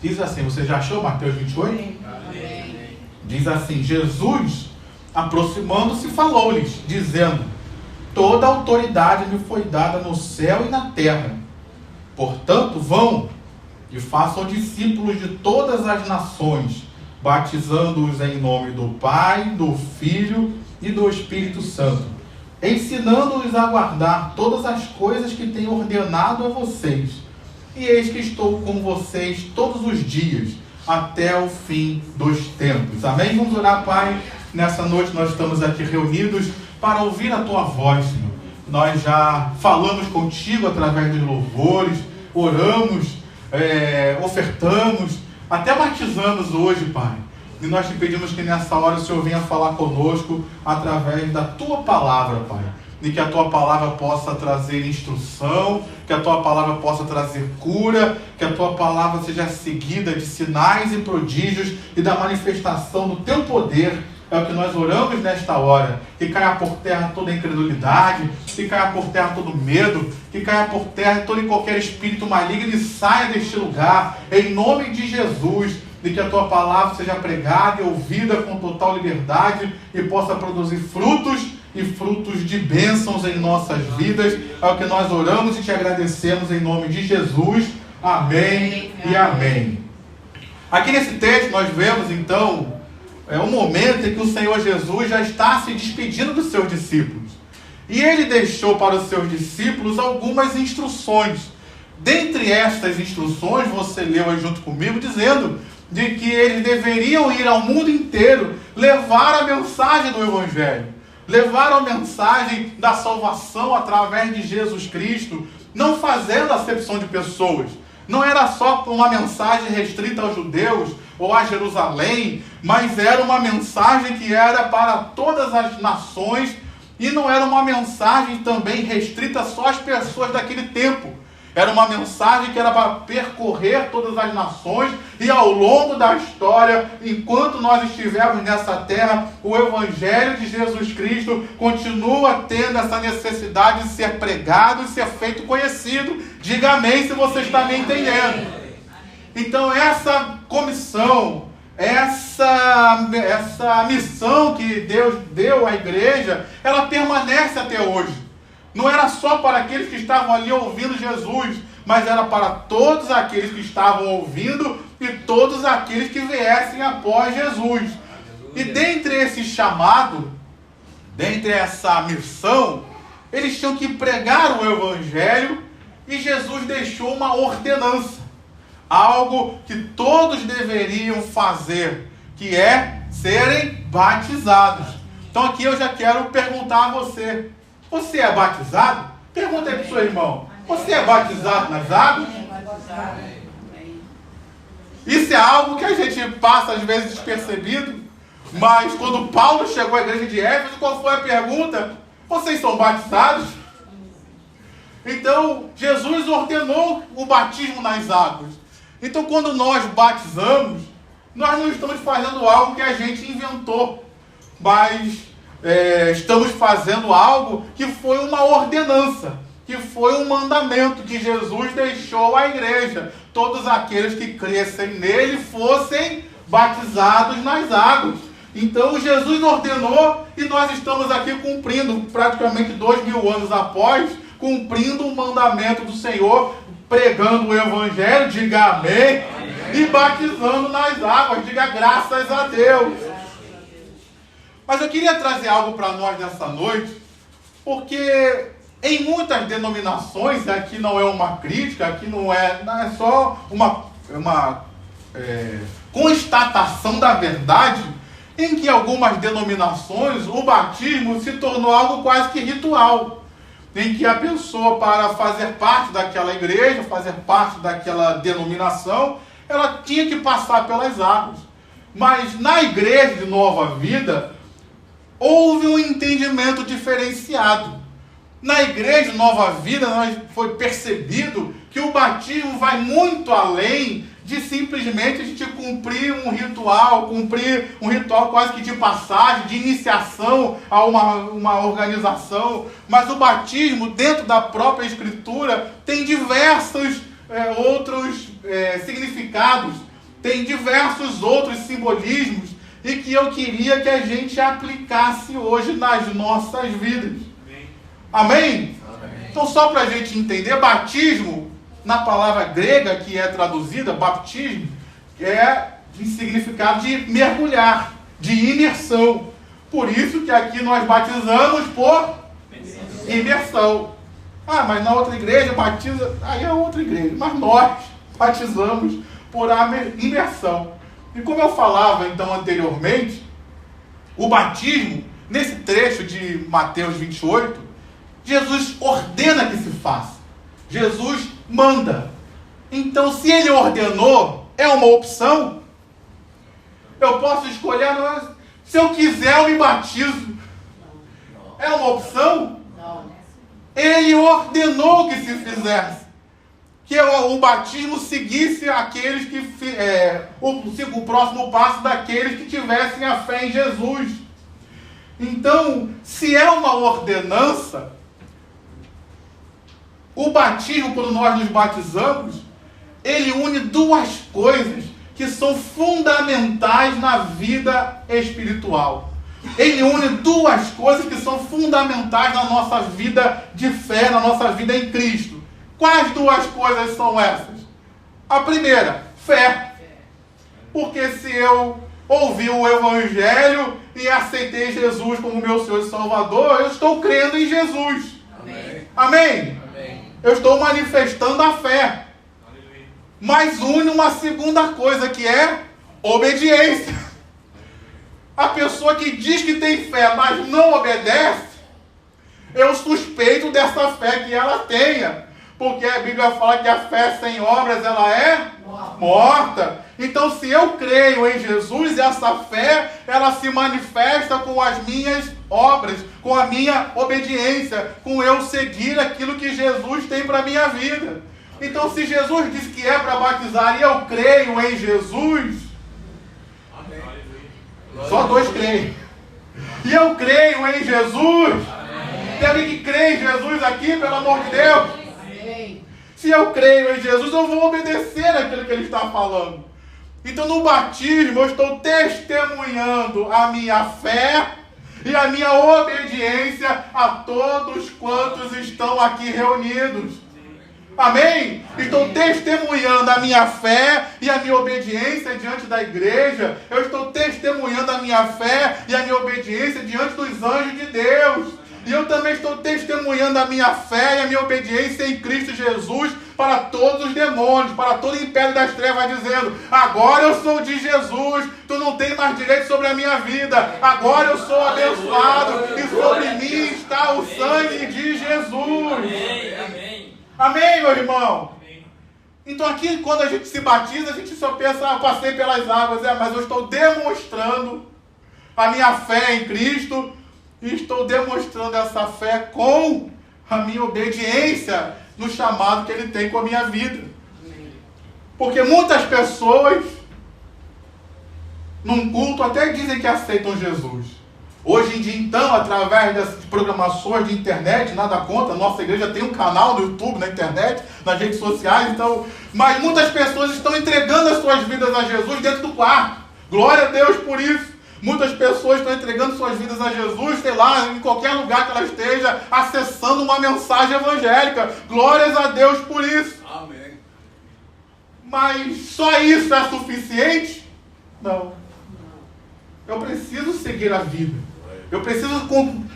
Diz assim, você já achou Mateus 28? Amém. Diz assim, Jesus, aproximando-se, falou-lhes, dizendo: toda a autoridade me foi dada no céu e na terra. Portanto, vão e façam discípulos de todas as nações, batizando-os em nome do Pai, do Filho e do Espírito Santo, ensinando-os a guardar todas as coisas que tenho ordenado a vocês. E eis que estou com vocês todos os dias, até o fim dos tempos. Amém? Vamos orar, Pai. Nessa noite nós estamos aqui reunidos para ouvir a Tua voz, Senhor. Nós já falamos contigo através dos louvores, oramos, ofertamos, até batizamos hoje, Pai. E nós te pedimos que nessa hora o Senhor venha falar conosco através da Tua palavra, Pai. E que a Tua palavra possa trazer instrução, que a Tua palavra possa trazer cura, que a Tua palavra seja seguida de sinais e prodígios e da manifestação do Teu poder. É o que nós oramos nesta hora. Que caia por terra toda incredulidade, que caia por terra todo medo, que caia por terra todo e qualquer espírito maligno e saia deste lugar, em nome de Jesus. E que a Tua palavra seja pregada e ouvida com total liberdade e possa produzir frutos e frutos de bênçãos em nossas vidas. É o que nós oramos e te agradecemos em nome de Jesus. Amém e amém. Aqui nesse texto nós vemos então um momento em que o Senhor Jesus já está se despedindo dos seus discípulos. E Ele deixou para os seus discípulos algumas instruções. Dentre estas instruções, você leu aí junto comigo, dizendo de que eles deveriam ir ao mundo inteiro levar a mensagem do Evangelho. Levar a mensagem da salvação através de Jesus Cristo, não fazendo acepção de pessoas. Não era só uma mensagem restrita aos judeus ou a Jerusalém, mas era uma mensagem que era para todas as nações e não era uma mensagem também restrita só às pessoas daquele tempo. Era uma mensagem que era para percorrer todas as nações e ao longo da história, enquanto nós estivermos nessa terra, o Evangelho de Jesus Cristo continua tendo essa necessidade de ser pregado e ser feito conhecido. Diga amém se você está me entendendo. Então essa comissão, essa missão que Deus deu à igreja, ela permanece até hoje. Não era só para aqueles que estavam ali ouvindo Jesus, mas era para todos aqueles que estavam ouvindo e todos aqueles que viessem após Jesus. E dentre esse chamado, dentre essa missão, eles tinham que pregar o Evangelho e Jesus deixou uma ordenança. Algo que todos deveriam fazer, que é serem batizados. Então aqui eu já quero perguntar a você. Você é batizado? Pergunta aí para o seu irmão. Você é batizado nas águas? Isso é algo que a gente passa às vezes despercebido. Mas quando Paulo chegou à igreja de Éfeso, qual foi a pergunta? Vocês são batizados? Então, Jesus ordenou o batismo nas águas. Então, quando nós batizamos, nós não estamos fazendo algo que a gente inventou, mas estamos fazendo algo que foi uma ordenança, que foi um mandamento que Jesus deixou à igreja. Todos aqueles que crescem nele fossem batizados nas águas. Então Jesus ordenou e nós estamos aqui cumprindo, praticamente 2000 anos após, cumprindo o mandamento do Senhor, pregando o Evangelho, diga amém, e batizando nas águas, diga graças a Deus. Mas eu queria trazer algo para nós nessa noite, porque em muitas denominações, aqui não é uma crítica, aqui não é só uma constatação da verdade, em que algumas denominações o batismo se tornou algo quase que ritual, em que a pessoa, para fazer parte daquela igreja, fazer parte daquela denominação, ela tinha que passar pelas águas. Mas na igreja de Nova Vida, houve um entendimento diferenciado. Na igreja de Nova Vida, foi percebido que o batismo vai muito além de simplesmente a gente cumprir um ritual quase que de passagem, de iniciação a uma organização. Mas o batismo, dentro da própria Escritura, tem diversos outros significados. tem diversos outros simbolismos e que eu queria que a gente aplicasse hoje nas nossas vidas. Amém? Amém? Então, só para a gente entender, batismo, na palavra grega que é traduzida, baptismo, é de significado de mergulhar, de imersão. Por isso que aqui nós batizamos por imersão. Ah, mas na outra igreja batiza, aí é outra igreja, mas nós batizamos por imersão. E como eu falava então anteriormente, o batismo, nesse trecho de Mateus 28, Jesus ordena que se faça. Jesus manda. Então, se ele ordenou, é uma opção. Eu posso escolher, se eu quiser eu me batizo. É uma opção? Ele ordenou que se fizesse. Que o batismo seguisse aqueles que o próximo passo daqueles que tivessem a fé em Jesus. Então, se é uma ordenança, o batismo, quando nós nos batizamos, ele une duas coisas que são fundamentais na vida espiritual. Ele une duas coisas que são fundamentais na nossa vida de fé, na nossa vida em Cristo. Quais duas coisas são essas? A primeira, fé. Porque se eu ouvi o Evangelho e aceitei Jesus como meu Senhor e Salvador, eu estou crendo em Jesus. Amém? Amém? Amém. Eu estou manifestando a fé. Mas une uma segunda coisa, que é obediência. A pessoa que diz que tem fé, mas não obedece, eu suspeito dessa fé que ela tenha. Porque a Bíblia fala que a fé sem obras, ela é morta. Então, se eu creio em Jesus, essa fé, ela se manifesta com as minhas obras, com a minha obediência, com eu seguir aquilo que Jesus tem para a minha vida. Então, se Jesus disse que é para batizar e eu creio em Jesus, amém. Só dois creem. E eu creio em Jesus. Amém. Tem alguém que crê em Jesus aqui, pelo amor de Deus? Amém. Se eu creio em Jesus, eu vou obedecer aquilo que ele está falando. Então, no batismo, eu estou testemunhando a minha fé e a minha obediência a todos quantos estão aqui reunidos. Amém? Estou testemunhando a minha fé e a minha obediência diante da igreja. Eu estou testemunhando a minha fé e a minha obediência diante dos anjos de Deus. E eu também estou testemunhando a minha fé e a minha obediência em Cristo Jesus para todos os demônios, para todo o império das trevas, dizendo: agora eu sou de Jesus, tu não tem mais direito sobre a minha vida. Agora eu sou abençoado e sobre mim está o sangue de Jesus. Amém. Amém, meu irmão? Amém. Então aqui, quando a gente se batiza, a gente só pensa: passei pelas águas. Mas eu estou demonstrando a minha fé em Cristo e estou demonstrando essa fé com a minha obediência no chamado que Ele tem com a minha vida. Amém. Porque muitas pessoas, num culto, até dizem que aceitam Jesus. Hoje em dia, então, através das programações de internet, nada contra, nossa igreja tem um canal no YouTube, na internet, nas redes sociais, então, mas muitas pessoas estão entregando as suas vidas a Jesus dentro do quarto. Glória a Deus por isso. Muitas pessoas estão entregando suas vidas a Jesus, sei lá, em qualquer lugar que ela esteja, acessando uma mensagem evangélica. Glórias a Deus por isso. Amém. Mas só isso é suficiente? Não. Eu preciso seguir a vida. Eu preciso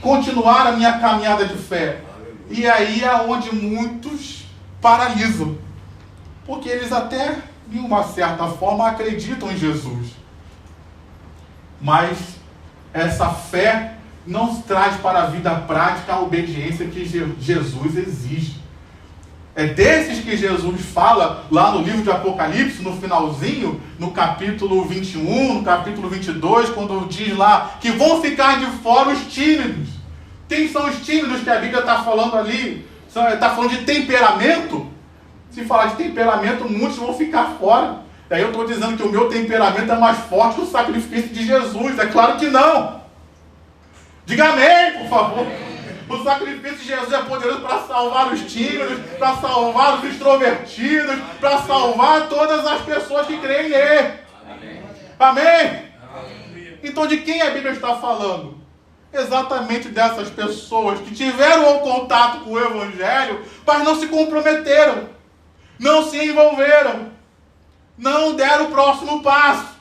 continuar a minha caminhada de fé. E aí é onde muitos paralisam. Porque eles até, de uma certa forma, acreditam em Jesus. Mas essa fé não traz para a vida prática a obediência que Jesus exige. É desses que Jesus fala lá no livro de Apocalipse, no finalzinho, no capítulo 21, no capítulo 22, quando diz lá que vão ficar de fora os tímidos. Quem são os tímidos que a Bíblia está falando ali? Está falando de temperamento? Se falar de temperamento, muitos vão ficar fora. Daí eu estou dizendo que o meu temperamento é mais forte que o sacrifício de Jesus. É claro que não. Diga amém, por favor. O sacrifício de Jesus é poderoso para salvar os tímidos, para salvar os extrovertidos, para salvar todas as pessoas que creem nele. Amém? Então de quem a Bíblia está falando? Exatamente dessas pessoas que tiveram um contato com o Evangelho, mas não se comprometeram, não se envolveram, não deram o próximo passo.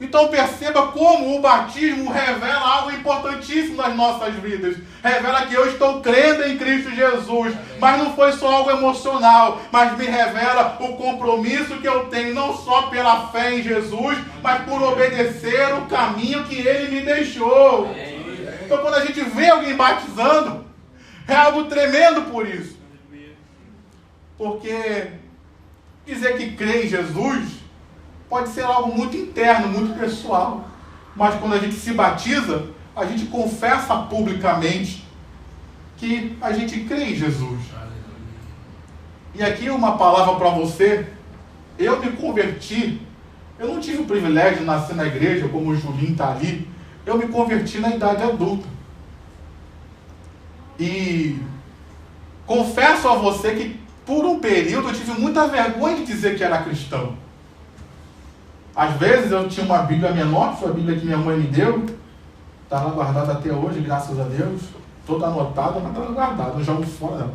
Então perceba como o batismo revela algo importantíssimo nas nossas vidas. Revela que eu estou crendo em Cristo Jesus. Mas não foi só algo emocional, mas me revela o compromisso que eu tenho, não só pela fé em Jesus, mas por obedecer o caminho que Ele me deixou. Então quando a gente vê alguém batizando, é algo tremendo por isso. Porque dizer que crê em Jesus pode ser algo muito interno, muito pessoal. Mas quando a gente se batiza, a gente confessa publicamente que a gente crê em Jesus. E aqui uma palavra para você. Eu me converti. Eu não tive o privilégio de nascer na igreja, como o Julinho está ali. Eu me converti na idade adulta. E confesso a você que por um período eu tive muita vergonha de dizer que era cristão. Às vezes eu tinha uma Bíblia menor, que foi a Bíblia que minha mãe me deu. Está lá guardada até hoje, graças a Deus. Toda anotada, mas está lá guardada, não jogo fora não.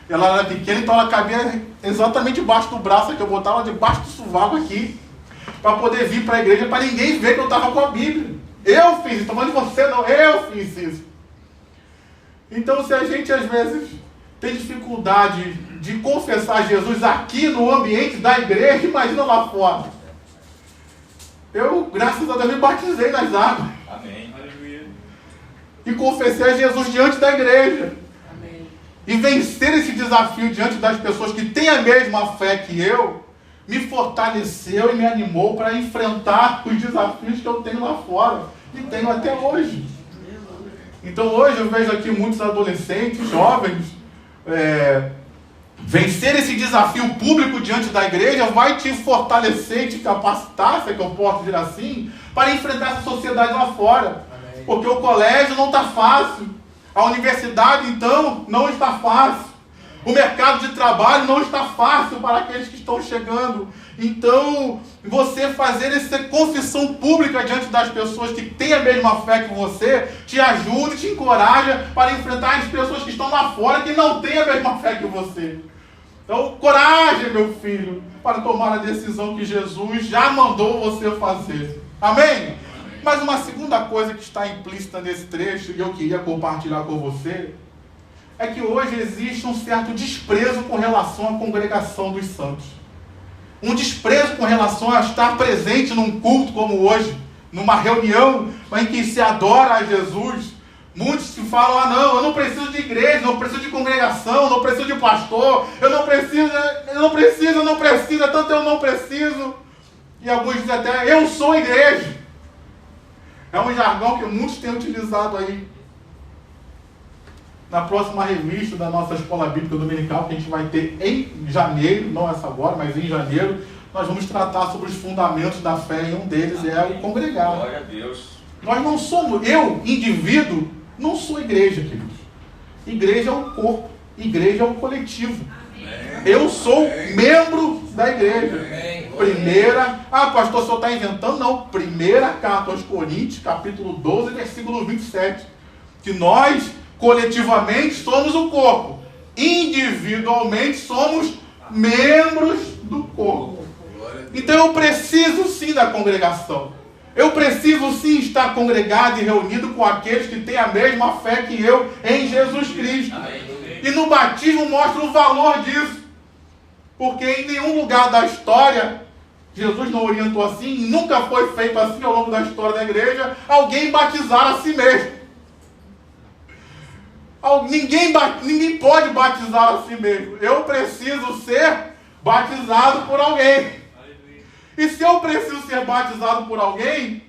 Ela era pequena, então ela cabia exatamente debaixo do braço, que eu botava debaixo do sovaco aqui, para poder vir para a igreja, para ninguém ver que eu estava com a Bíblia. Eu fiz isso, estou falando de você não, eu fiz isso. Então se a gente às vezes tem dificuldade de confessar Jesus aqui no ambiente da igreja, imagina lá fora. Eu, graças a Deus, me batizei nas águas. Amém. E confessei a Jesus diante da igreja. Amém. E vencer esse desafio diante das pessoas que têm a mesma fé que eu, me fortaleceu e me animou para enfrentar os desafios que eu tenho lá fora. E tenho até hoje. Então hoje eu vejo aqui muitos adolescentes, jovens, vencer esse desafio público diante da igreja vai te fortalecer e te capacitar, se é que eu posso dizer assim, para enfrentar essa sociedade lá fora. Amém. Porque o colégio não está fácil, a universidade então não está fácil, o mercado de trabalho não está fácil para aqueles que estão chegando. Então você fazer essa confissão pública diante das pessoas que têm a mesma fé que você, te ajuda e te encoraja para enfrentar as pessoas que estão lá fora que não têm a mesma fé que você. Então, coragem, meu filho, para tomar a decisão que Jesus já mandou você fazer. Amém? Mas uma segunda coisa que está implícita nesse trecho, e eu queria compartilhar com você, é que hoje existe um certo desprezo com relação à congregação dos santos. Um desprezo com relação a estar presente num culto como hoje, numa reunião em que se adora a Jesus. Muitos se falam, não, eu não preciso de igreja, não preciso de congregação, não preciso de pastor, eu não preciso, tanto eu não preciso. E alguns dizem até, eu sou igreja. É um jargão que muitos têm utilizado aí. Na próxima revista da nossa Escola Bíblica Dominical, que a gente vai ter em janeiro, não essa agora, mas em janeiro, nós vamos tratar sobre os fundamentos da fé, e um deles é o congregar. Glória a Deus. Nós não somos, eu, indivíduo, não sou igreja, queridos. Igreja é um corpo, igreja é um coletivo. Eu sou membro da igreja. Primeira, pastor, o senhor está inventando? Não, primeira carta aos Coríntios, capítulo 12, versículo 27. Que nós, coletivamente, somos o corpo. Individualmente, somos membros do corpo. Então eu preciso sim da congregação. Eu preciso sim estar congregado e reunido com aqueles que têm a mesma fé que eu em Jesus Cristo. E no batismo mostra o valor disso. Porque em nenhum lugar da história, Jesus não orientou assim, e nunca foi feito assim ao longo da história da igreja, alguém batizar a si mesmo. Ninguém pode batizar a si mesmo. Eu preciso ser batizado por alguém. E se eu preciso ser batizado por alguém,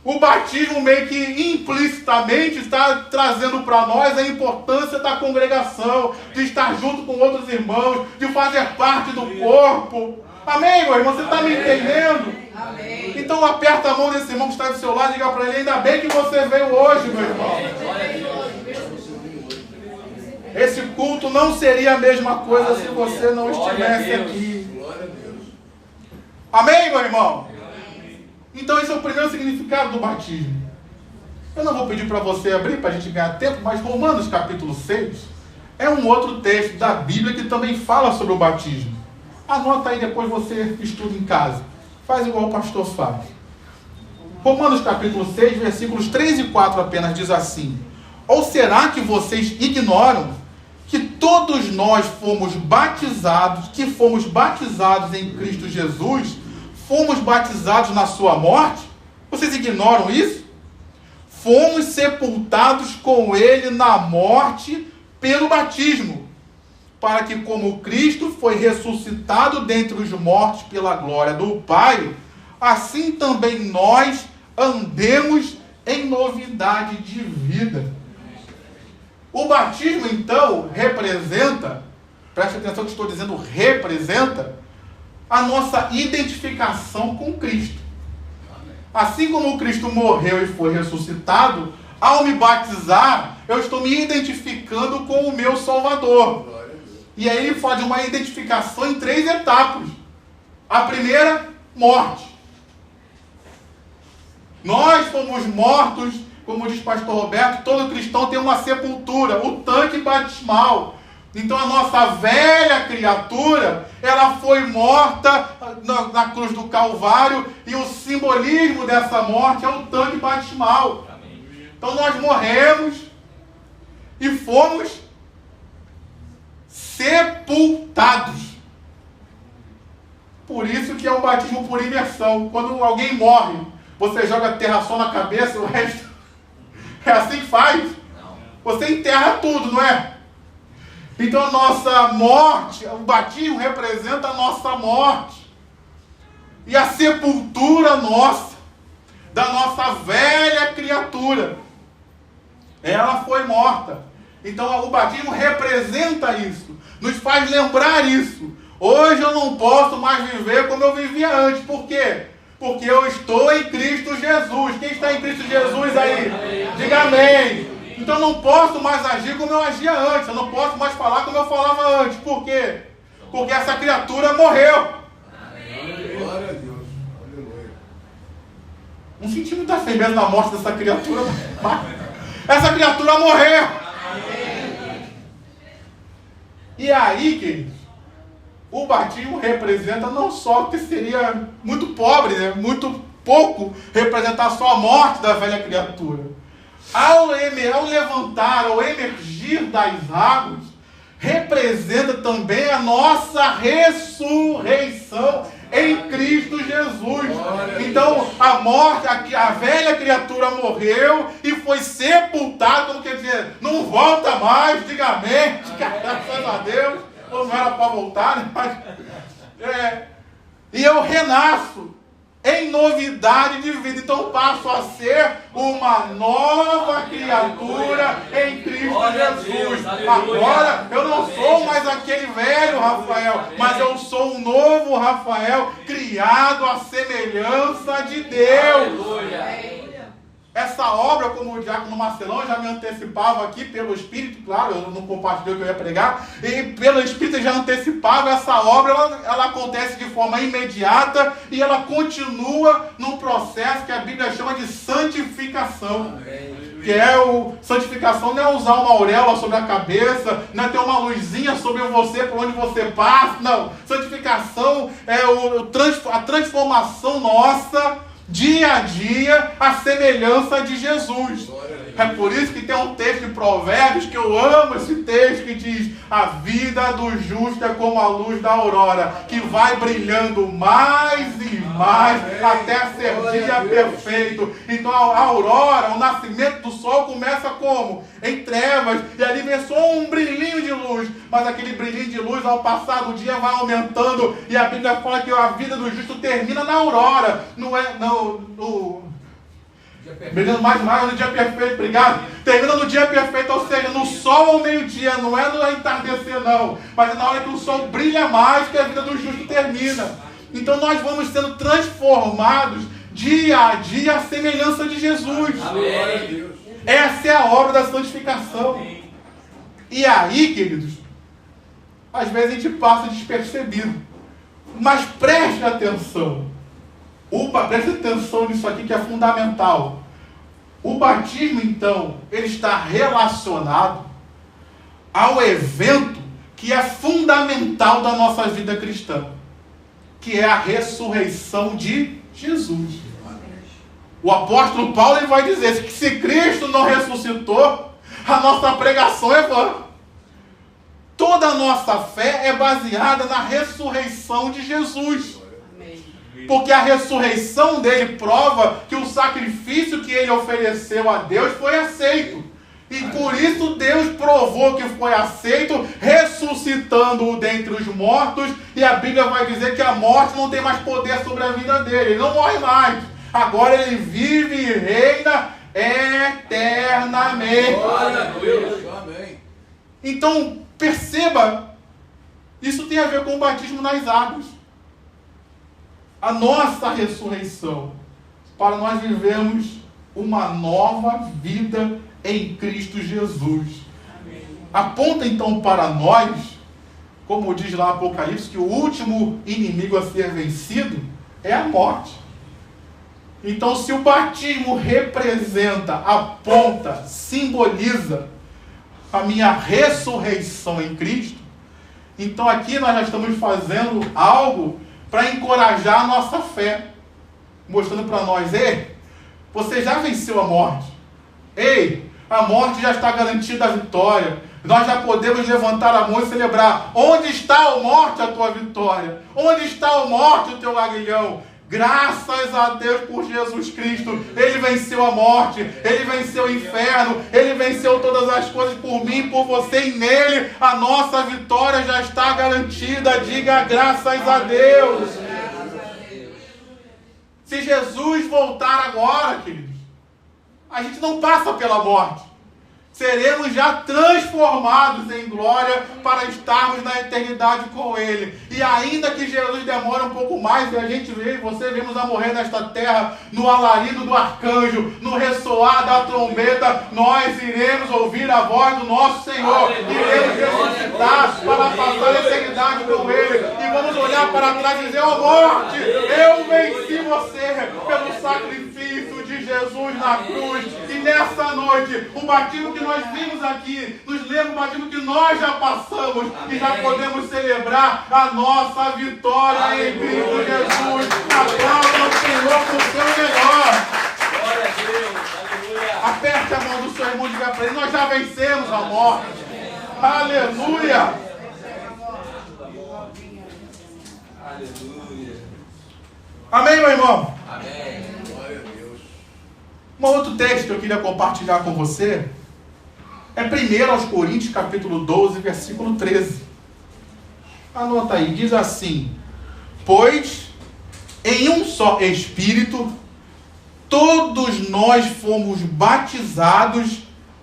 o batismo meio que implicitamente está trazendo para nós a importância da congregação, de estar junto com outros irmãos, de fazer parte do corpo. Amém, meu irmão? Você está me entendendo? Amém. Então aperta a mão desse irmão que está do seu lado e diga para ele, ainda bem que você veio hoje, meu irmão. Esse culto não seria a mesma coisa se você não estivesse aqui. Glória a Deus. Amém, meu irmão? Então esse é o primeiro significado do batismo. Eu não vou pedir para você abrir para a gente ganhar tempo, mas Romanos capítulo 6 é um outro texto da Bíblia que também fala sobre o batismo. Anota aí, depois você estuda em casa. Faz igual o pastor faz. Romanos capítulo 6, versículos 3 e 4 apenas diz assim: ou será que vocês ignoram que todos nós fomos batizados em Cristo Jesus, fomos batizados na sua morte? Vocês ignoram isso? Fomos sepultados com ele na morte pelo batismo, para que, como Cristo foi ressuscitado dentre os mortos pela glória do Pai, assim também nós andemos em novidade de vida. O batismo, então, representa, preste atenção que estou dizendo, representa a nossa identificação com Cristo. Assim como Cristo morreu e foi ressuscitado, ao me batizar, eu estou me identificando com o meu Salvador. E aí ele fala de uma identificação em 3 etapas. A primeira, morte. Nós fomos mortos, como diz o pastor Roberto, todo cristão tem uma sepultura, o tanque batismal. Então a nossa velha criatura, ela foi morta na cruz do Calvário, e o simbolismo dessa morte é o tanque batismal. Então nós morremos e fomos sepultados. Por isso que é um batismo por imersão. Quando alguém morre, você joga terra só na cabeça e o resto... É assim que faz? Você enterra tudo, não é? Então a nossa morte, o batismo representa a nossa morte. E a sepultura nossa, da nossa velha criatura, ela foi morta. Então o batismo representa isso, nos faz lembrar isso. Hoje eu não posso mais viver como eu vivia antes. Por quê? Porque eu estou em Cristo Jesus. Quem está em Cristo Jesus aí? Amém. Diga amém. Então eu não posso mais agir como eu agia antes. Eu não posso mais falar como eu falava antes. Por quê? Porque essa criatura morreu. Amém. Glória a Deus. Aleluia. Não senti muita fé mesmo na morte dessa criatura. Essa criatura morreu. Amém. E aí, queridos, o batismo representa não só que seria muito pobre, né? Muito pouco representar só a morte da velha criatura. Ao levantar, ao emergir das águas, representa também a nossa ressurreição em Cristo Jesus. Então, a morte, a velha criatura morreu e foi sepultada, como quer dizer, não volta mais, diga amém, graças a Deus. Não era para voltar, né? Mas, e eu renasço em novidade de vida. Então passo a ser uma nova criatura em Cristo Jesus. Agora eu não sou mais aquele velho Rafael, mas eu sou um novo Rafael, criado à semelhança de Deus. Aleluia. Essa obra, como o diácono Marcelão já me antecipava aqui pelo Espírito, claro, eu não compartilhei o que eu ia pregar, e pelo Espírito já antecipava, essa obra, ela acontece de forma imediata e ela continua num processo que a Bíblia chama de santificação. Que santificação não é usar uma auréola sobre a cabeça, não é ter uma luzinha sobre você por onde você passa, não. Santificação é a transformação nossa, dia a dia, a semelhança de Jesus. É por isso que tem um texto de Provérbios, que eu amo esse texto, que diz: a vida do justo é como a luz da aurora, que vai brilhando mais e mais, até ser dia perfeito. Então a aurora, o nascimento do sol começa como? Em trevas, e ali vem só um brilhinho de luz, mas aquele brilhinho de luz, ao passar do dia, vai aumentando, e a Bíblia fala que a vida do justo termina na aurora, não é brilhando mais no dia perfeito, obrigado. Termina no dia perfeito, ou seja, no sol ao meio-dia, não é no entardecer não, mas é na hora que o sol brilha mais que a vida do justo termina. Então nós vamos sendo transformados dia a dia à semelhança de Jesus. Amém. Essa é a obra da santificação. E aí, queridos, às vezes a gente passa despercebido. Mas preste atenção. Preste atenção nisso aqui que é fundamental. O batismo, então, ele está relacionado ao evento que é fundamental da nossa vida cristã, que é a ressurreição de Jesus. O apóstolo Paulo ele vai dizer que se Cristo não ressuscitou, a nossa pregação é vã. Toda a nossa fé é baseada na ressurreição de Jesus. Porque a ressurreição dele prova que o sacrifício que ele ofereceu a Deus foi aceito. E por isso Deus provou que foi aceito, ressuscitando-o dentre os mortos. E a Bíblia vai dizer que a morte não tem mais poder sobre a vida dele. Ele não morre mais. Agora ele vive e reina eternamente. Glória a Deus. Amém. Então, perceba, isso tem a ver com o batismo nas águas. A nossa ressurreição, para nós vivermos uma nova vida em Cristo Jesus. Amém. Aponta então para nós, como diz lá no Apocalipse, que o último inimigo a ser vencido é a morte. Então, se o batismo representa, aponta, simboliza a minha ressurreição em Cristo, então aqui nós já estamos fazendo algo para encorajar a nossa fé, mostrando para nós: ei, você já venceu a morte. Ei, a morte já está garantida a vitória. Nós já podemos levantar a mão e celebrar. Onde está, ó morte, a tua vitória? Onde está, ó morte, o teu aguilhão? Graças a Deus por Jesus Cristo. Ele venceu a morte, ele venceu o inferno, ele venceu todas as coisas por mim, por você, e nele a nossa vitória já está garantida. Diga graças a Deus. Se Jesus voltar agora, queridos, a gente não passa pela morte. Seremos já transformados em glória para estarmos na eternidade com Ele. E ainda que Jesus demore um pouco mais, e a gente vê, você vemos a morrer nesta terra, no alarido do arcanjo, no ressoar da trombeta, nós iremos ouvir a voz do nosso Senhor. Iremos ressuscitar para passar a eternidade com Ele. E vamos olhar para trás e dizer: ó morte, eu venci você pelo sacrifício de Jesus na cruz. E nessa noite, o batismo que nós vimos aqui nos lembra o batismo que nós já passamos e já podemos celebrar a nossa vitória em Cristo Jesus. Aplauda o Senhor por seu melhor. Glória a Deus. Aleluia. Aperte a mão do seu irmão e diga para ele: nós já vencemos a morte. Aleluia. Aleluia. Amém, meu irmão? Amém. Glória a Deus. Um outro texto que eu queria compartilhar com você é 1 Coríntios capítulo 12, versículo 13. Anota aí, diz assim: pois em um só Espírito todos nós fomos batizados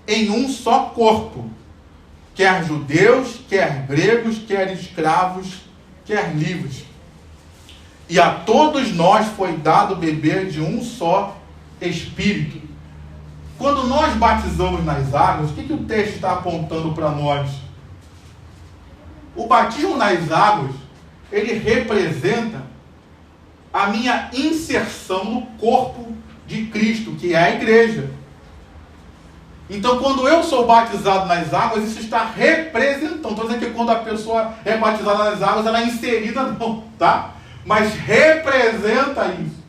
em um só corpo, quer judeus, quer gregos, quer escravos, quer livres. E a todos nós foi dado beber de um só Espírito. Quando nós batizamos nas águas, o que o texto está apontando para nós? O batismo nas águas, ele representa a minha inserção no corpo de Cristo, que é a igreja. Então, quando eu sou batizado nas águas, isso está representando. Estou dizendo que quando a pessoa é batizada nas águas, ela é inserida, não, tá? Mas representa isso.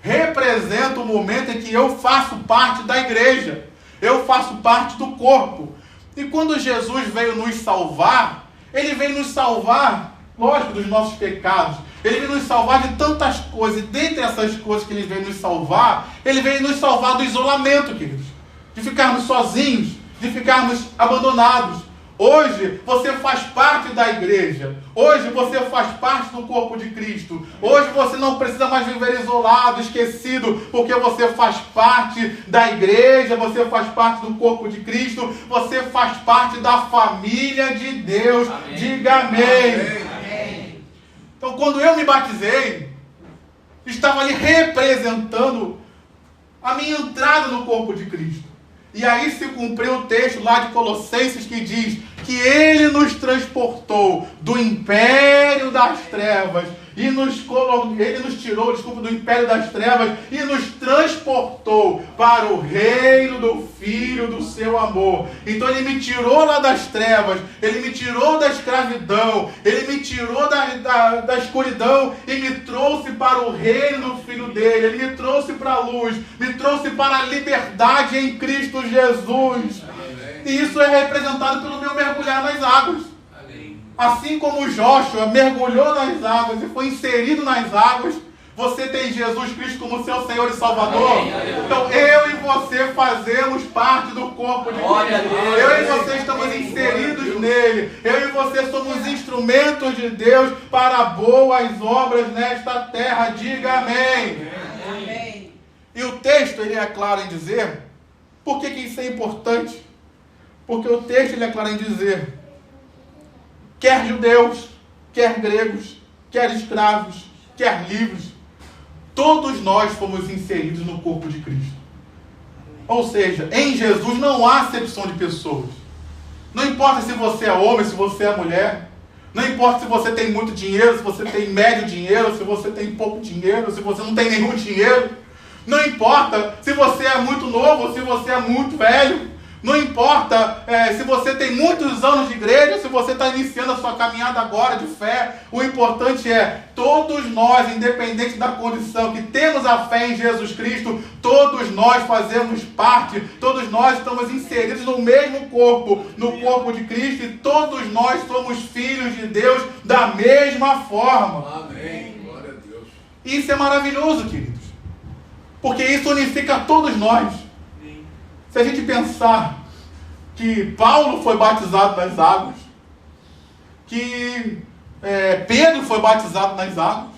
Representa o momento em que eu faço parte da igreja. Eu faço parte do corpo. E quando Jesus veio nos salvar, Ele veio nos salvar, lógico, dos nossos pecados. Ele veio nos salvar de tantas coisas. E dentre essas coisas que Ele veio nos salvar, Ele veio nos salvar do isolamento, queridos. De ficarmos sozinhos, de ficarmos abandonados. Hoje você faz parte da igreja. Hoje você faz parte do corpo de Cristo. Hoje você não precisa mais viver isolado, esquecido, porque você faz parte da igreja, você faz parte do corpo de Cristo, você faz parte da família de Deus. Amém. Diga amém. Amém. Então, quando eu me batizei, estava ali representando a minha entrada no corpo de Cristo. E aí se cumpriu o texto lá de Colossenses que diz que Ele nos transportou do império das trevas e Ele nos tirou, do império das trevas e nos transportou para o reino do Filho do seu amor. Então Ele me tirou lá das trevas, Ele me tirou da escravidão, Ele me tirou da escuridão e me trouxe para o reino do Filho dele. Ele me trouxe para a luz, me trouxe para a liberdade em Cristo Jesus. E isso é representado pelo meu mergulhar nas águas. Assim como Joshua mergulhou nas águas e foi inserido nas águas, você tem Jesus Cristo como seu Senhor e Salvador. Então eu e você fazemos parte do corpo de Cristo. Eu e você estamos inseridos nele. Eu e você somos instrumentos de Deus para boas obras nesta terra. Diga amém. Amém. E o texto ele é claro em dizer, por que isso é importante? Porque o texto ele é claro em dizer, quer judeus, quer gregos, quer escravos, quer livres, todos nós fomos inseridos no corpo de Cristo. Ou seja, em Jesus não há acepção de pessoas. Não importa se você é homem, se você é mulher. Não importa se você tem muito dinheiro, se você tem médio dinheiro, se você tem pouco dinheiro, se você não tem nenhum dinheiro. Não importa se você é muito novo, se você é muito velho. Não importa se você tem muitos anos de igreja, se você está iniciando a sua caminhada agora de fé. O importante é, todos nós, independente da condição, que temos a fé em Jesus Cristo, todos nós fazemos parte, todos nós estamos inseridos no mesmo corpo, no corpo de Cristo, e todos nós somos filhos de Deus da mesma forma. Amém. Glória a Deus. Isso é maravilhoso, queridos, porque isso unifica todos nós. Se a gente pensar que Paulo foi batizado nas águas, que Pedro foi batizado nas águas,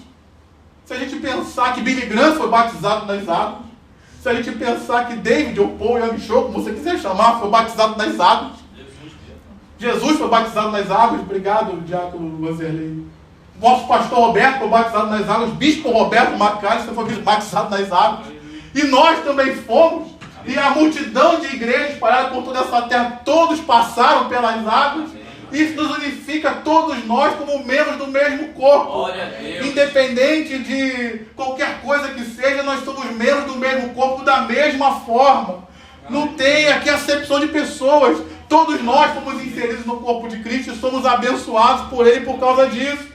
se a gente pensar que Billy Graham foi batizado nas águas, se a gente pensar que David ou Paul Young Cho, como você quiser chamar, foi batizado nas águas, Jesus foi batizado nas águas, obrigado, Diácono Vanzerlei. Nosso pastor Roberto foi batizado nas águas, Bispo Roberto McAllister foi batizado nas águas, e nós também fomos. E a multidão de igrejas espalhadas por toda essa terra, todos passaram pelas águas. Isso nos unifica todos nós como membros do mesmo corpo. Independente de qualquer coisa que seja, nós somos membros do mesmo corpo da mesma forma. Não tem aqui acepção de pessoas. Todos nós fomos inseridos no corpo de Cristo e somos abençoados por Ele por causa disso.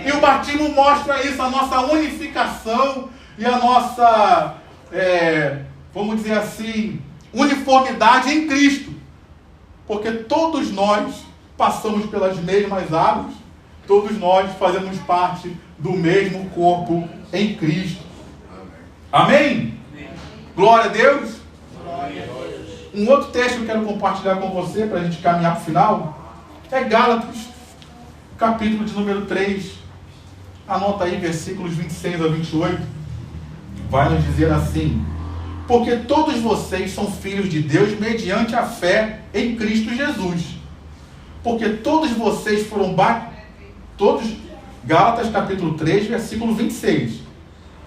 E o batismo mostra isso, a nossa unificação e a nossa... vamos dizer assim, uniformidade em Cristo. Porque todos nós passamos pelas mesmas águas, todos nós fazemos parte do mesmo corpo em Cristo. Amém? Amém? Glória a Deus. Glória a Deus. Um outro texto que eu quero compartilhar com você, para a gente caminhar para o final, é Gálatas, capítulo de número 3. Anota aí, versículos 26 a 28. Vai nos dizer assim: porque todos vocês são filhos de Deus mediante a fé em Cristo Jesus. Porque todos vocês foram Gálatas capítulo 3, versículo 26.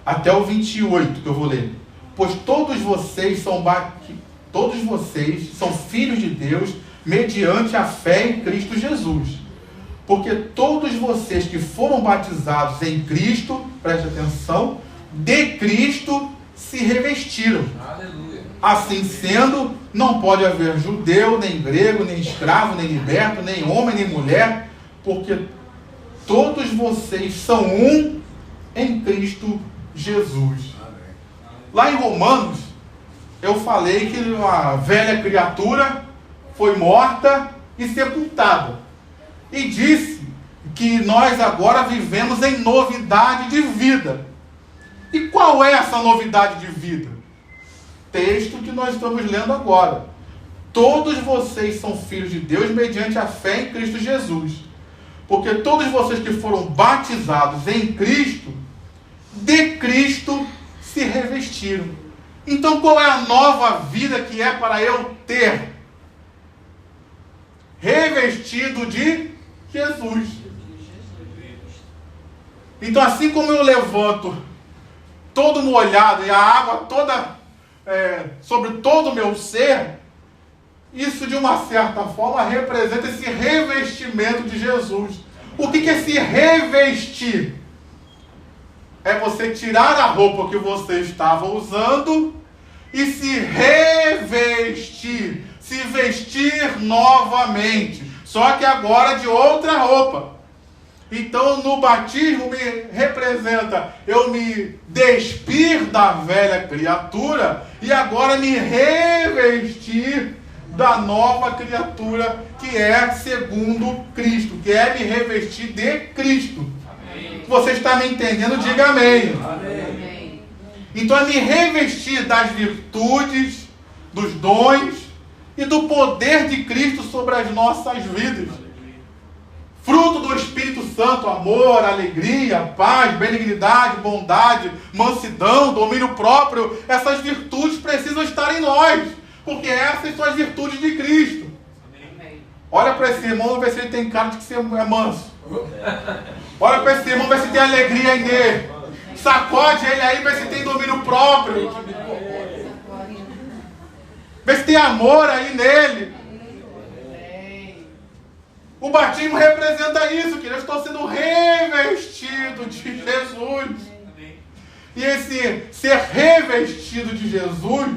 Até o 28 que eu vou ler. Pois todos vocês são filhos de Deus mediante a fé em Cristo Jesus. Porque todos vocês que foram batizados em Cristo, preste atenção, de Cristo se revestiram. Aleluia. Assim sendo, não pode haver judeu, nem grego, nem escravo, nem liberto, nem homem, nem mulher, porque todos vocês são um em Cristo Jesus. Amém. Lá em Romanos, eu falei que a velha criatura foi morta e sepultada. E disse que nós agora vivemos em novidade de vida. E qual é essa novidade de vida? Texto que nós estamos lendo agora. Todos vocês são filhos de Deus mediante a fé em Cristo Jesus. Porque todos vocês que foram batizados em Cristo, de Cristo se revestiram. Então qual é a nova vida que é para eu ter? Revestido de Jesus. Então assim como eu levanto todo molhado e a água toda sobre todo o meu ser, isso de uma certa forma representa esse revestimento de Jesus. O que é se revestir? É você tirar a roupa que você estava usando e se revestir, se vestir novamente, só que agora de outra roupa. Então no batismo me representa eu me despir da velha criatura e agora me revestir da nova criatura que é segundo Cristo, que é me revestir de Cristo. Amém. Você está me entendendo? Diga amém. Amém. Então é me revestir das virtudes, dos dons e do poder de Cristo sobre as nossas vidas. Fruto do Espírito Santo, amor, alegria, paz, benignidade, bondade, mansidão, domínio próprio. Essas virtudes precisam estar em nós, porque essas são as virtudes de Cristo. Amém. Olha para esse irmão e vê se ele tem cara de que você é manso. Olha para esse irmão e vê se tem alegria em ele. Sacode ele aí e vê se tem domínio próprio. Vê se tem amor aí nele. O batismo representa isso, que eu estou sendo revestido de Jesus. E esse ser revestido de Jesus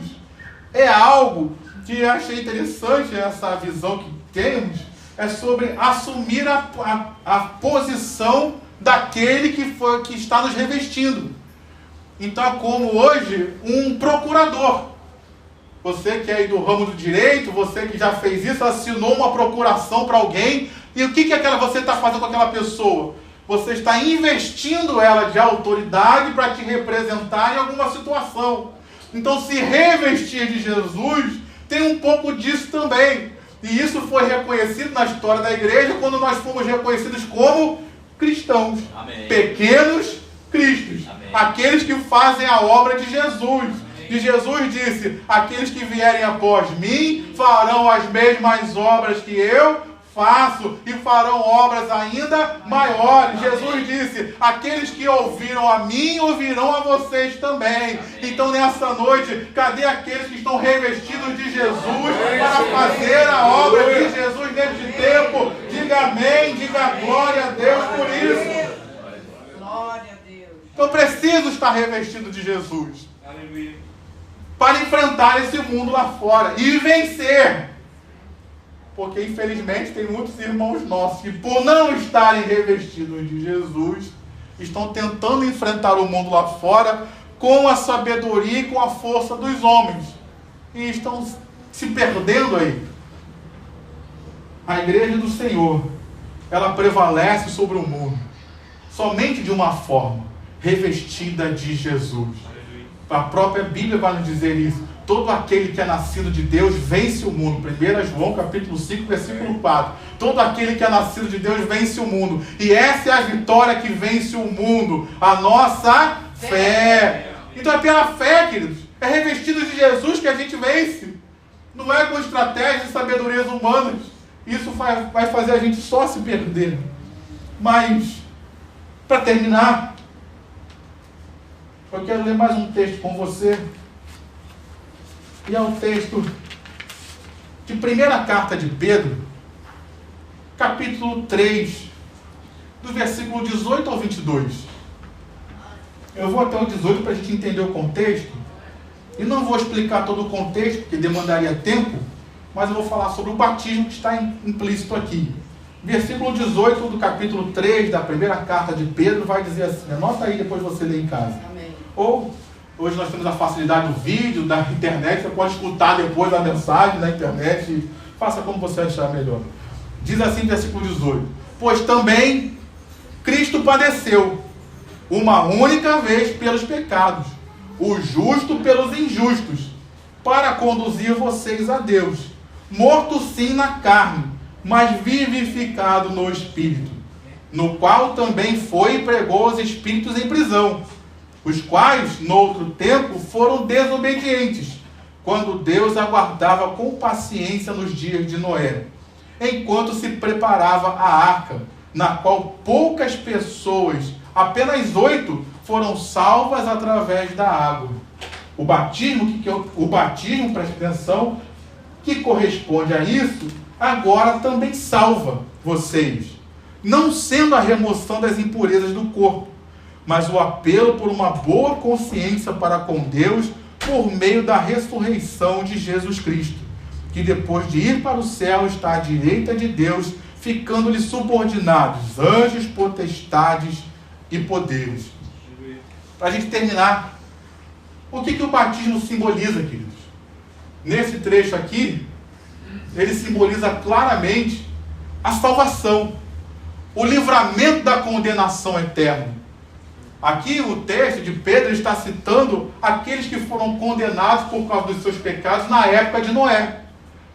é algo que eu achei interessante, essa visão que temos, é sobre assumir a posição daquele que está nos revestindo. Então é como hoje um procurador. Você que é aí do ramo do direito, você que já fez isso, assinou uma procuração para alguém, e o que você está fazendo com aquela pessoa? Você está investindo ela de autoridade para te representar em alguma situação. Então, se revestir de Jesus tem um pouco disso também. E isso foi reconhecido na história da igreja quando nós fomos reconhecidos como cristãos. Amém. Pequenos cristos. Amém. Aqueles que fazem a obra de Jesus. E Jesus disse: aqueles que vierem após mim farão as mesmas obras que eu faço e farão obras ainda maiores. Jesus disse: aqueles que ouviram a mim ouvirão a vocês também. Então nessa noite, cadê aqueles que estão revestidos de Jesus para fazer a obra de Jesus neste tempo? Diga amém, diga glória a Deus por isso. Glória a Deus. Eu preciso estar revestido de Jesus. Aleluia. Para enfrentar esse mundo lá fora e vencer. Porque infelizmente tem muitos irmãos nossos que, por não estarem revestidos de Jesus, estão tentando enfrentar o mundo lá fora com a sabedoria e com a força dos homens. E estão se perdendo aí. A igreja do Senhor, ela prevalece sobre o mundo somente de uma forma: revestida de Jesus. A própria Bíblia vai nos dizer isso. Todo aquele que é nascido de Deus vence o mundo. 1 João capítulo 5, versículo 4. Todo aquele que é nascido de Deus vence o mundo. E essa é a vitória que vence o mundo: a nossa fé. Então é pela fé, queridos. É revestido de Jesus que a gente vence. Não é com estratégias e sabedorias humanas. Isso vai fazer a gente só se perder. Mas, para terminar, eu quero ler mais um texto com você. E é o texto de primeira carta de Pedro, capítulo 3, do versículo 18 ao 22. Eu vou até o 18 para a gente entender o contexto. E não vou explicar todo o contexto, porque demandaria tempo, mas eu vou falar sobre o batismo que está implícito aqui. Versículo 18 do capítulo 3 da primeira carta de Pedro vai dizer assim, anota aí, depois você lê em casa. Amém. Ou, hoje nós temos a facilidade do vídeo, da internet, você pode escutar depois a mensagem na internet, faça como você achar melhor. Diz assim, versículo 18: pois também Cristo padeceu uma única vez pelos pecados, o justo pelos injustos, para conduzir vocês a Deus, morto sim na carne, mas vivificado no Espírito, no qual também foi e pregou os espíritos em prisão, os quais, no outro tempo, foram desobedientes, quando Deus aguardava com paciência nos dias de Noé, enquanto se preparava a arca, na qual poucas pessoas, apenas 8, foram salvas através da água. O batismo, o batismo, preste atenção, que corresponde a isso, agora também salva vocês. Não sendo a remoção das impurezas do corpo, mas o apelo por uma boa consciência para com Deus por meio da ressurreição de Jesus Cristo, que depois de ir para o céu está à direita de Deus, ficando-lhe subordinados anjos, potestades e poderes. Para a gente terminar, o que o batismo simboliza, queridos? Nesse trecho aqui, ele simboliza claramente a salvação, o livramento da condenação eterna. Aqui o texto de Pedro está citando aqueles que foram condenados por causa dos seus pecados na época de Noé.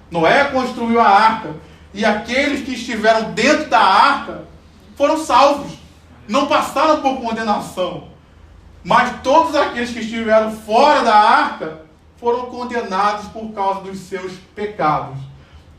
Noé construiu a arca e aqueles que estiveram dentro da arca foram salvos, não passaram por condenação. Mas todos aqueles que estiveram fora da arca foram condenados por causa dos seus pecados.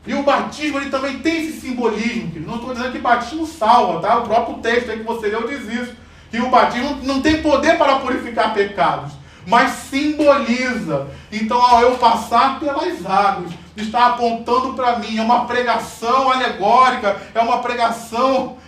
E o batismo ele também tem esse simbolismo. Não estou dizendo que batismo salva, tá? O próprio texto aí que você leu diz isso. Que o batismo não tem poder para purificar pecados, mas simboliza. Então, ao eu passar pelas águas, está apontando para mim. É uma pregação alegórica, é uma pregação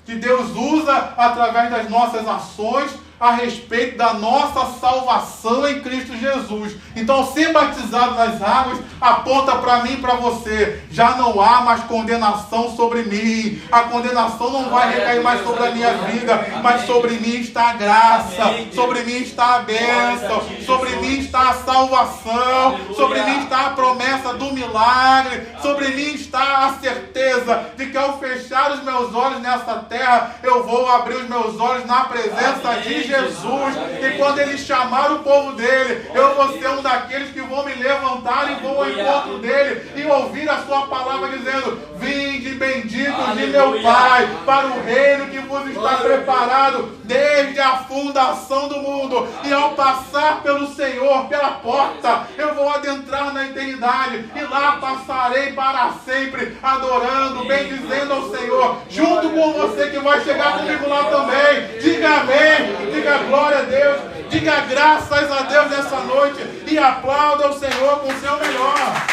que Deus usa através das nossas ações a respeito da nossa salvação em Cristo Jesus. Então, ao ser batizado nas águas, aponta para mim e para você. Já não há mais condenação sobre mim. A condenação não vai recair mais sobre a minha vida, mas sobre mim está a graça, sobre mim está a bênção, sobre mim está a salvação, sobre mim está a promessa do milagre, sobre mim está a certeza de que ao fechar os meus olhos nessa terra, eu vou abrir os meus olhos na presença de Jesus, e quando Ele chamar o povo dele, eu vou ser um daqueles que vão me levantar e vou ao encontro dele e ouvir a sua palavra dizendo: vinde benditos de meu Pai para o reino que vos está preparado desde a fundação do mundo. E ao passar pelo Senhor, pela porta, eu vou adentrar na eternidade e lá passarei para sempre adorando, bendizendo ao Senhor, junto com você que vai chegar comigo lá também. Diga amém. Diga glória a Deus, diga graças a Deus nessa noite e aplauda o Senhor com o seu melhor.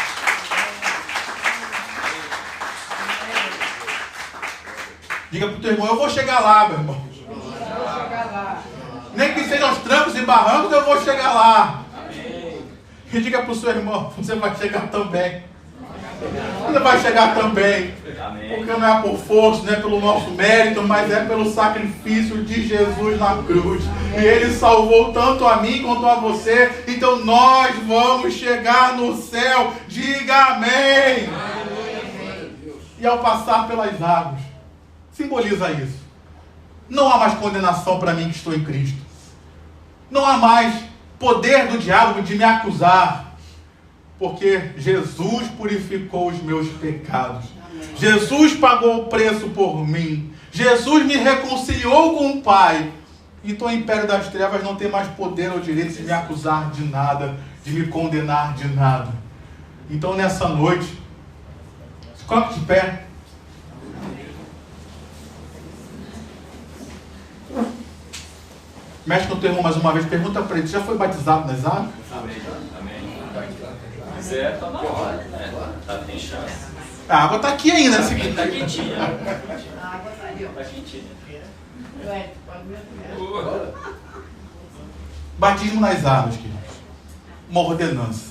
Diga para o teu irmão: eu vou chegar lá, meu irmão. Nem que sejam os trancos e barrancos, eu vou chegar lá. E diga para o seu irmão: você vai chegar também. Você vai chegar também. Porque não é por força, não é pelo nosso mérito, mas é pelo sacrifício de Jesus na cruz. E Ele salvou tanto a mim quanto a você. Então nós vamos chegar no céu. Diga amém. E ao passar pelas águas, simboliza isso. Não há mais condenação para mim que estou em Cristo. Não há mais poder do diabo de me acusar. Porque Jesus purificou os meus pecados. Jesus pagou o preço por mim. Jesus me reconciliou com o Pai. Então o império das trevas não tem mais poder ou direito de me acusar de nada, de me condenar de nada. Então nessa noite, se coloque de pé. Mexe com o teu irmão mais uma vez, pergunta para ele: já foi batizado nas águas? Amém. Certo, tá na hora, né? Tá bem chance. A água está aqui ainda. Tá quentinha. A água tá ali, ó. Tá quentinha. Batismo nas águas, queridos. Uma ordenança.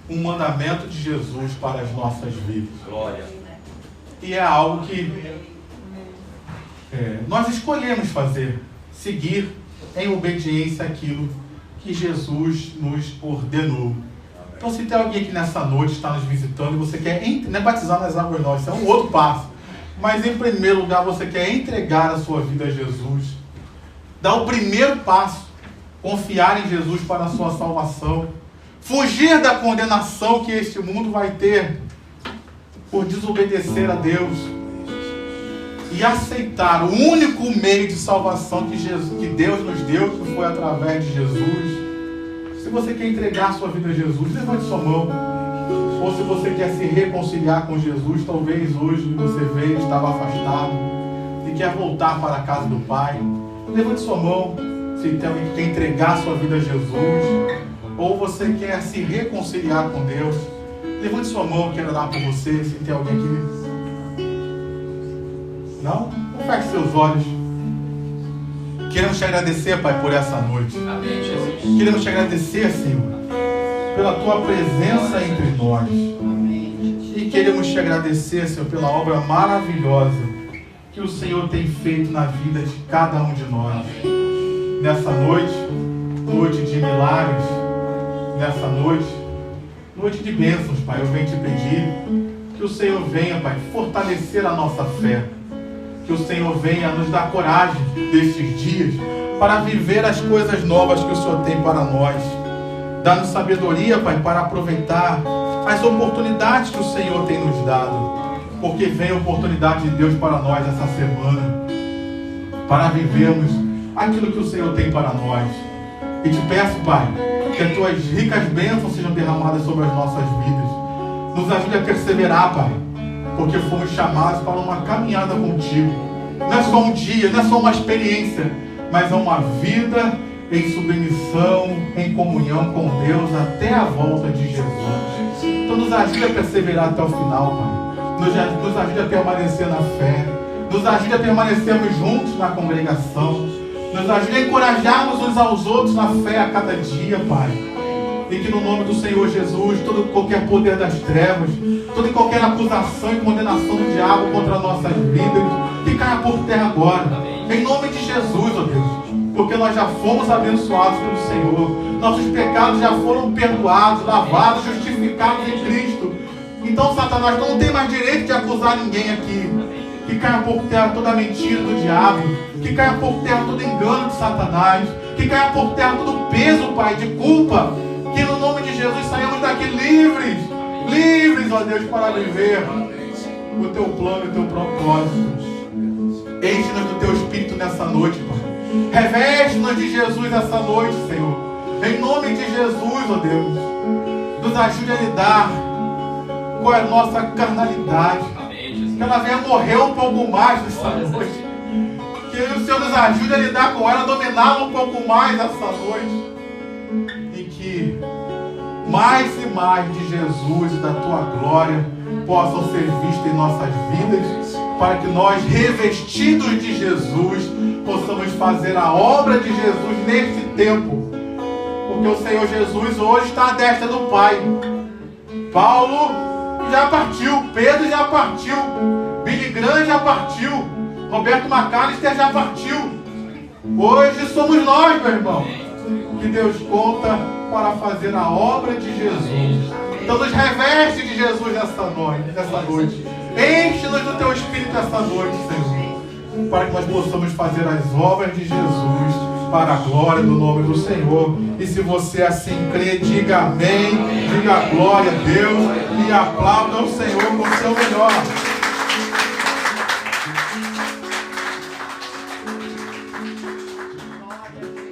Um mandamento de Jesus para as nossas vidas. Glória. E é algo que nós escolhemos fazer. Seguir em obediência àquilo que Jesus nos ordenou. Então, se tem alguém aqui nessa noite está nos visitando e você quer, não é batizar nas águas não, isso é um outro passo. Mas em primeiro lugar você quer entregar a sua vida a Jesus. Dar o primeiro passo, confiar em Jesus para a sua salvação. Fugir da condenação que este mundo vai ter por desobedecer a Deus. E aceitar o único meio de salvação que Deus nos deu, que foi através de Jesus. Se você quer entregar sua vida a Jesus, levante sua mão. Ou se você quer se reconciliar com Jesus, talvez hoje você veio, estava afastado e quer voltar para a casa do Pai, levante sua mão. se tem alguém que quer entregar sua vida a Jesus, ou você quer se reconciliar com Deus, levante sua mão, eu quero orar por você, se tem alguém aqui. Não? Não feche seus olhos. Queremos te agradecer, Pai, por essa noite. Amém, Jesus. Queremos te agradecer, Senhor, pela tua presença entre nós. E queremos te agradecer, Senhor, pela obra maravilhosa que o Senhor tem feito na vida de cada um de nós. Nessa noite, noite de milagres, nessa noite, noite de bênçãos, Pai, eu venho te pedir que o Senhor venha, Pai, fortalecer a nossa fé. Que o Senhor venha nos dar coragem destes dias para viver as coisas novas que o Senhor tem para nós. Dá-nos sabedoria, Pai, para aproveitar as oportunidades que o Senhor tem nos dado. Porque vem a oportunidade de Deus para nós essa semana, para vivermos aquilo que o Senhor tem para nós. E te peço, Pai, que as tuas ricas bênçãos sejam derramadas sobre as nossas vidas. Nos ajude a perseverar, Pai, porque fomos chamados para uma caminhada contigo. Não é só um dia, não é só uma experiência, mas é uma vida em submissão, em comunhão com Deus até a volta de Jesus. Então nos ajude a perseverar até o final, Pai. Nos ajude a permanecer na fé. Nos ajude a permanecermos juntos na congregação. Nos ajude a encorajarmos uns aos outros na fé a cada dia, Pai. E que no nome do Senhor Jesus, todo qualquer poder das trevas, toda e qualquer acusação e condenação do diabo contra nossas vidas, que caia por terra agora. Em nome de Jesus, ó Deus. Porque nós já fomos abençoados pelo Senhor. Nossos pecados já foram perdoados, lavados, justificados em Cristo. Então, Satanás não tem mais direito de acusar ninguém aqui. Que caia por terra toda mentira do diabo. Que caia por terra todo engano de Satanás. Que caia por terra todo peso, Pai, de culpa. Que no nome de Jesus saímos daqui livres. Livres, ó Deus, para viver o teu plano e o teu propósito. Enche-nos do teu Espírito nessa noite, Pai. Reveste-nos de Jesus essa noite, Senhor. Em nome de Jesus, ó Deus. Nos ajude a lidar com a nossa carnalidade. Que ela venha morrer um pouco mais nessa noite. Que o Senhor nos ajude a lidar com ela, a dominá-la um pouco mais essa noite. E que mais e mais de Jesus e da tua glória possam ser vistos em nossas vidas, para que nós, revestidos de Jesus, possamos fazer a obra de Jesus nesse tempo. Porque o Senhor Jesus hoje está à destra do Pai. Paulo já partiu, Pedro já partiu, Billy Graham já partiu, Roberto McAllister já partiu. Hoje somos nós, meu irmão, que Deus conta para fazer a obra de Jesus. Então nos reveste de Jesus nessa noite. Enche-nos do teu Espírito essa noite, Senhor, para que nós possamos fazer as obras de Jesus para a glória do nome do Senhor. E se você assim crê, diga amém, diga glória a Deus e aplauda o Senhor com o seu melhor. Glória a Deus.